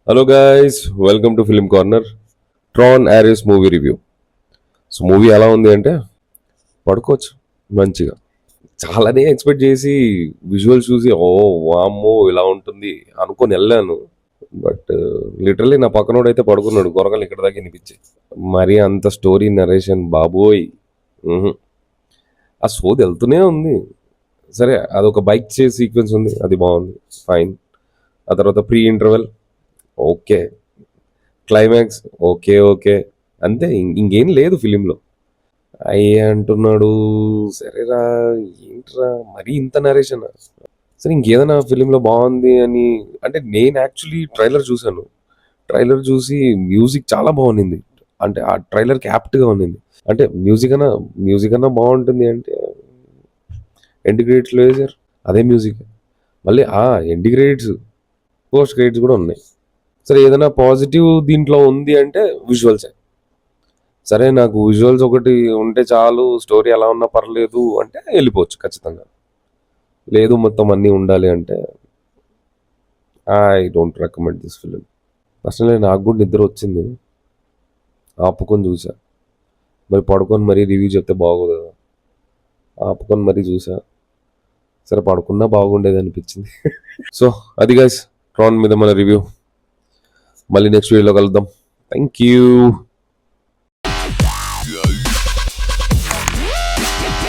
Hello guys, welcome to film corner. Tron Ares movie review. So movie ఎలా ఉంది అంటే పడుకోవచ్చు మంచిగా. చాలానే ఎక్స్పెక్ట్ చేసి విజువల్ చూసి వామ్మో ఇలా ఉంటుంది అనుకొని వెళ్ళాను. బట్ లిటరల్లీ నా పక్కనోడు అయితే పడుకున్నాడు గొరగలు ఇక్కడ దాకా వినిపించి. మరి అంత స్టోరీ నరేషన్ బాబోయ్. మ్హూ. ఆ సోది వెళ్తూనే ఉంది. సరే, అదొక బైక్ చేసి సీక్వెన్స్ ఉంది, అది బాగుంది, ఫైన్. ఆ తర్వాత pre interval okay, climax okay okay, అంతే. ఇంకేం లేదు ఫిలింలో. అయ్యే అంటున్నాడు. సరేరా, ఏంట్రా మరీ ఇంత నరేషన్. సరే, ఇంకేదైనా ఫిలింలో బాగుంది అని అంటే నేను యాక్చువల్లీ ట్రైలర్ చూశాను. ట్రైలర్ చూసి మ్యూజిక్ చాలా బాగుంది. అంటే ఆ ట్రైలర్కి యాప్ట్గా ఉన్నింది. అంటే మ్యూజిక్ అన్నా బాగుంటుంది అంటే ఎండ్ క్రెడిట్స్లో వేసారు అదే మ్యూజిక్. మళ్ళీ ఎండ్ క్రెడిట్స్, పోస్ట్ క్రెడిట్స్ కూడా ఉన్నాయి. సరే, ఏదైనా పాజిటివ్ దీంట్లో ఉంది అంటే విజువల్సే. సరే, నాకు విజువల్స్ ఒకటి ఉంటే చాలు, స్టోరీ ఎలా ఉన్నా పర్లేదు అంటే వెళ్ళిపోవచ్చు ఖచ్చితంగా. లేదు మొత్తం అన్నీ ఉండాలి అంటే I don't recommend this film. Personally నాకు కూడా నిద్ర వచ్చింది, ఆపుకొని చూసా. మరి పడుకొని మరీ రివ్యూ చెప్తే బాగోదు కదా, ఆపుకొని మరీ చూసా. సరే, పడుకున్నా బాగుండేది అనిపించింది. సో అది గైస్, ట్రాన్ మీద మన రివ్యూ. మళ్ళీ నెక్స్ట్ వీడియోలో కలుద్దాం. Thank you.